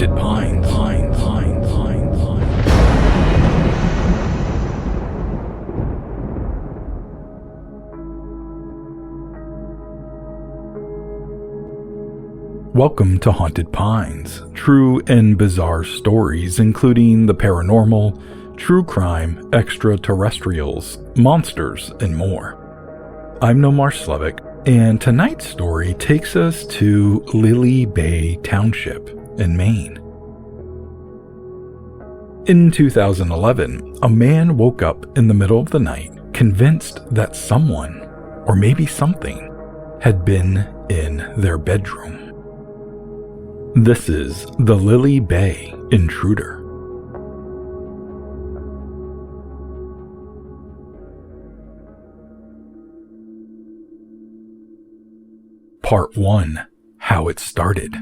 Haunted Pines. Welcome to Haunted Pines, true and bizarre stories including the paranormal, true crime, extraterrestrials, monsters, and more. I'm Nomar Slevik, and tonight's story takes us to Lily Bay Township in Maine. In 2011, a man woke up in the middle of the night convinced that someone, or maybe something, had been in their bedroom. This is the Lily Bay Intruder. Part 1. How it started.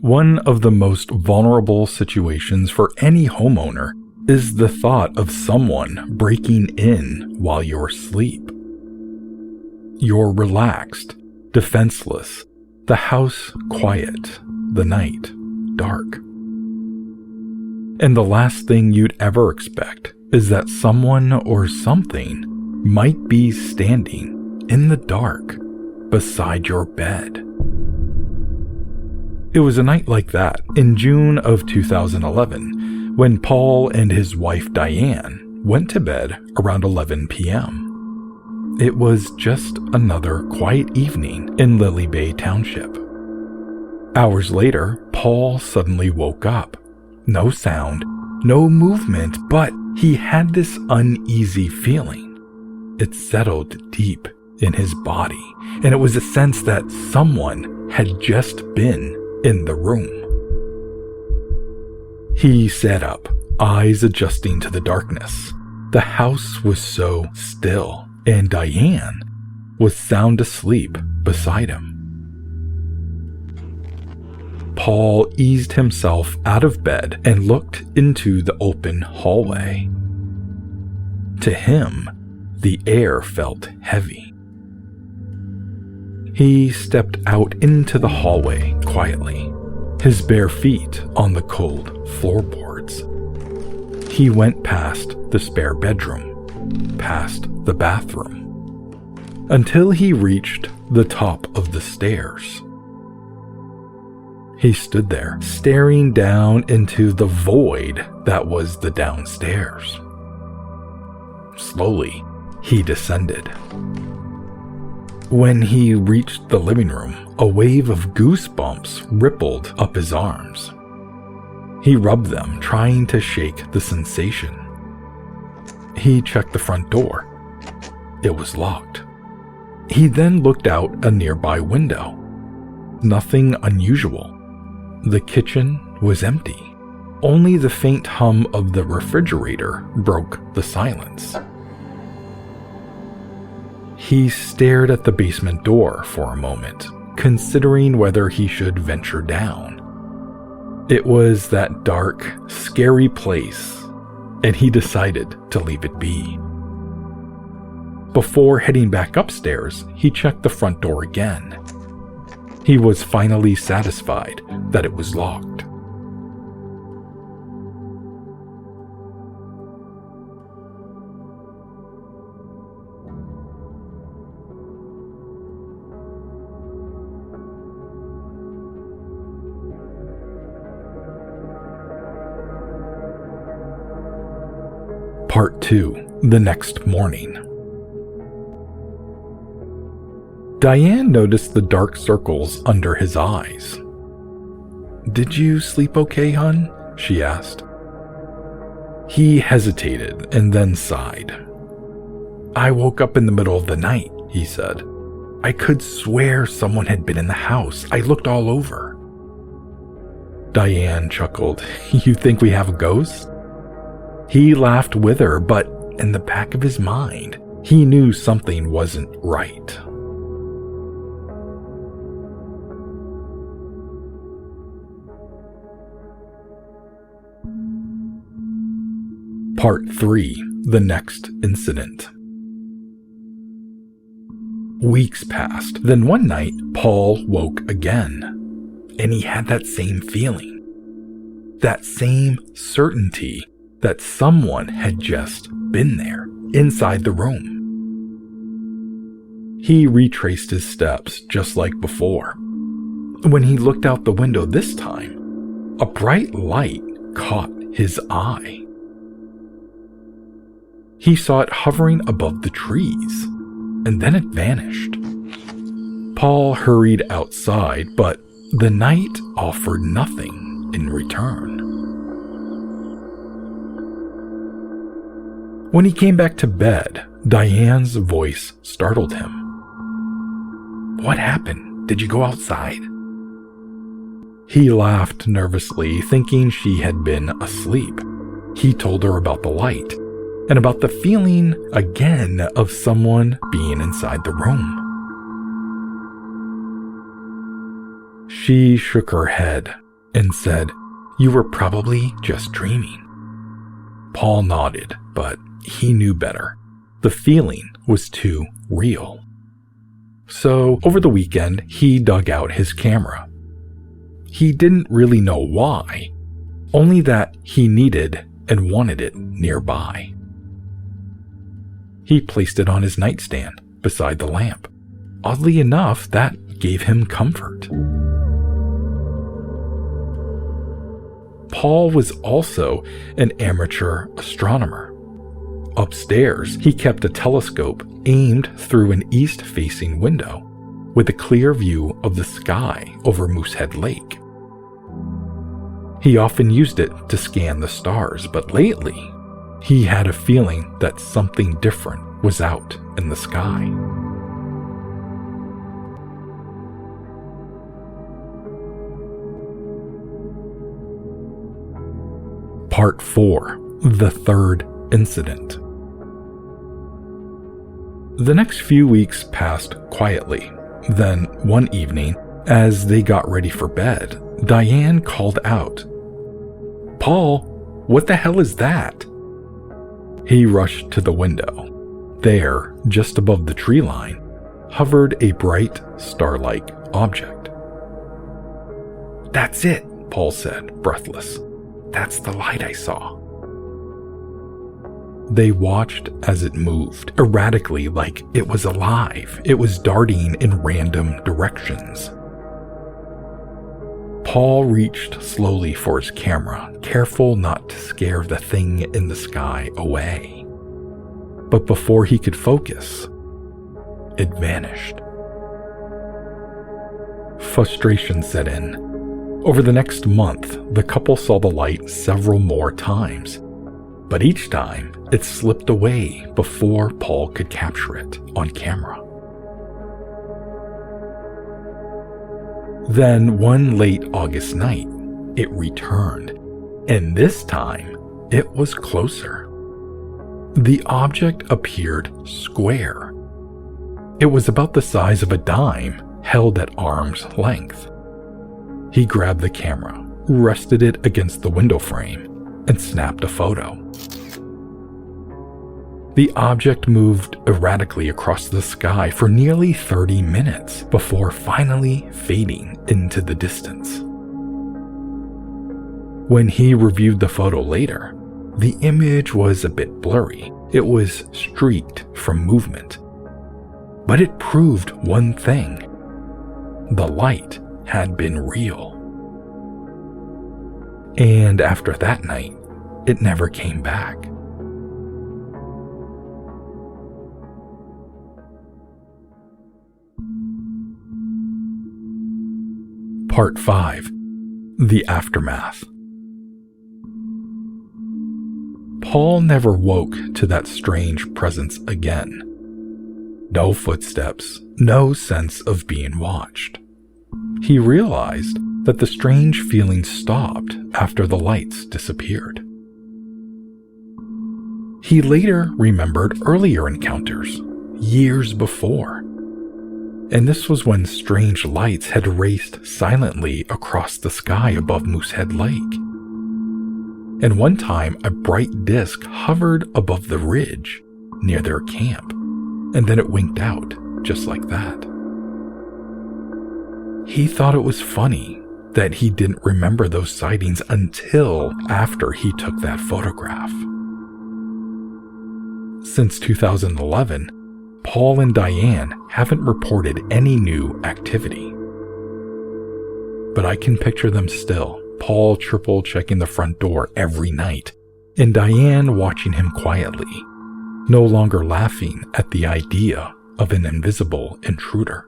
One of the most vulnerable situations for any homeowner is the thought of someone breaking in while you're asleep. You're relaxed, defenseless, the house quiet, the night dark. And the last thing you'd ever expect is that someone or something might be standing in the dark beside your bed. It was a night like that in June of 2011 when Paul and his wife Diane went to bed around 11 p.m. It was just another quiet evening in Lily Bay Township. Hours later, Paul suddenly woke up. No sound, no movement, but he had this uneasy feeling. It settled deep in his body, and it was a sense that someone had just been in the room. He sat up, eyes adjusting to the darkness. The house was so still, and Diane was sound asleep beside him. Paul eased himself out of bed and looked into the open hallway. To him, the air felt heavy. He stepped out into the hallway quietly, his bare feet on the cold floorboards. He went past the spare bedroom, past the bathroom, until he reached the top of the stairs. He stood there, staring down into the void that was the downstairs. Slowly, he descended. When he reached the living room, a wave of goosebumps rippled up his arms. He rubbed them, trying to shake the sensation. He checked the front door. It was locked. He then looked out a nearby window. Nothing unusual. The kitchen was empty. Only the faint hum of the refrigerator broke the silence. He stared at the basement door for a moment, considering whether he should venture down. It was that dark, scary place, and he decided to leave it be. Before heading back upstairs, he checked the front door again. He was finally satisfied that it was locked. Part 2. The next morning. Diane noticed the dark circles under his eyes. "Did you sleep okay, hon?" she asked. He hesitated and then sighed. "I woke up in the middle of the night," he said. "I could swear someone had been in the house. I looked all over." Diane chuckled. "You think we have a ghost?" He laughed with her, but in the back of his mind, he knew something wasn't right. Part 3. The next incident. Weeks passed. Then one night, Paul woke again. and he had that same feeling. That same certainty that someone had just been there, inside the room. He retraced his steps just like before. When he looked out the window this time, a bright light caught his eye. He saw it hovering above the trees, and then it vanished. Paul hurried outside, but the night offered nothing in return. When he came back to bed, Diane's voice startled him. "What happened? Did you go outside?" He laughed nervously, thinking she had been asleep. He told her about the light, and about the feeling again of someone being inside the room. She shook her head and said, "You were probably just dreaming." Paul nodded, but he knew better. The feeling was too real. So, over the weekend, he dug out his camera. He didn't really know why, only that he needed and wanted it nearby. He placed it on his nightstand beside the lamp. Oddly enough, that gave him comfort. Paul was also an amateur astronomer. Upstairs, he kept a telescope aimed through an east-facing window with a clear view of the sky over Moosehead Lake. He often used it to scan the stars, but lately, he had a feeling that something different was out in the sky. Part 4. The Third Incident. The next few weeks passed quietly. Then, one evening, as they got ready for bed, Diane called out, "Paul, what the hell is that?" He rushed to the window. There, just above the tree line, hovered a bright, star-like object. "That's it," Paul said, breathless. "That's the light I saw." They watched as it moved, erratically, like it was alive. It was darting in random directions. Paul reached slowly for his camera, careful not to scare the thing in the sky away. But before he could focus, it vanished. Frustration set in. Over the next month, the couple saw the light several more times, but each time it slipped away before Paul could capture it on camera. Then one late August night, it returned, and this time it was closer. The object appeared square. It was about the size of a dime, held at arm's length. He grabbed the camera, rested it against the window frame, and snapped a photo. The object moved erratically across the sky for nearly 30 minutes before finally fading into the distance. When he reviewed the photo later, the image was a bit blurry. It was streaked from movement. But it proved one thing. The light had been real. And after that night, it never came back. Part 5. The Aftermath. Paul never woke to that strange presence again. No footsteps, no sense of being watched. He realized that the strange feeling stopped after the lights disappeared. He later remembered earlier encounters, years before. And this was when strange lights had raced silently across the sky above Moosehead Lake. And one time, a bright disk hovered above the ridge near their camp, and then it winked out just like that. He thought it was funny, that he didn't remember those sightings until after he took that photograph. Since 2011, Paul and Diane haven't reported any new activity. But I can picture them still, Paul triple checking the front door every night, and Diane watching him quietly, no longer laughing at the idea of an invisible intruder.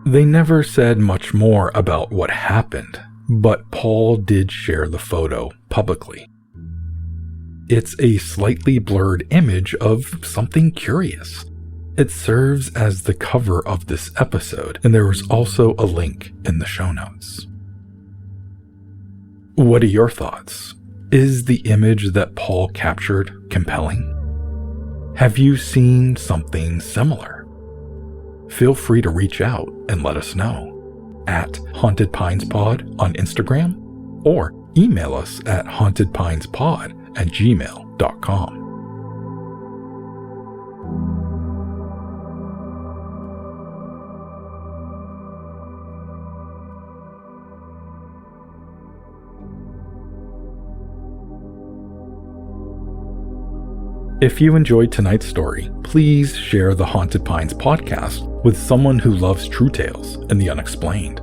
They never said much more about what happened, but Paul did share the photo publicly. It's a slightly blurred image of something curious. It serves as the cover of this episode, and there is also a link in the show notes. What are your thoughts? Is the image that Paul captured compelling? Have you seen something similar? Feel free to reach out and let us know at hauntedpinespod on Instagram or email us at hauntedpinespod@gmail.com. If you enjoyed tonight's story, please share the Haunted Pines podcast with someone who loves true tales and the unexplained.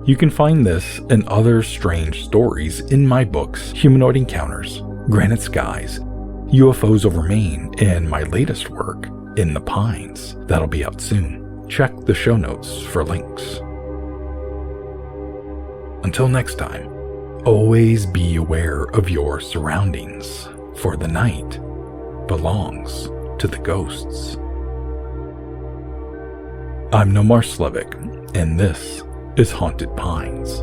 You can find this and other strange stories in my books, Humanoid Encounters, Granite Skies, UFOs over Maine, and my latest work, In the Pines, that'll be out soon. Check the show notes for links. Until next time, always be aware of your surroundings, for the night belongs to the ghosts. I'm Nomar Slevik, and this is Haunted Pines.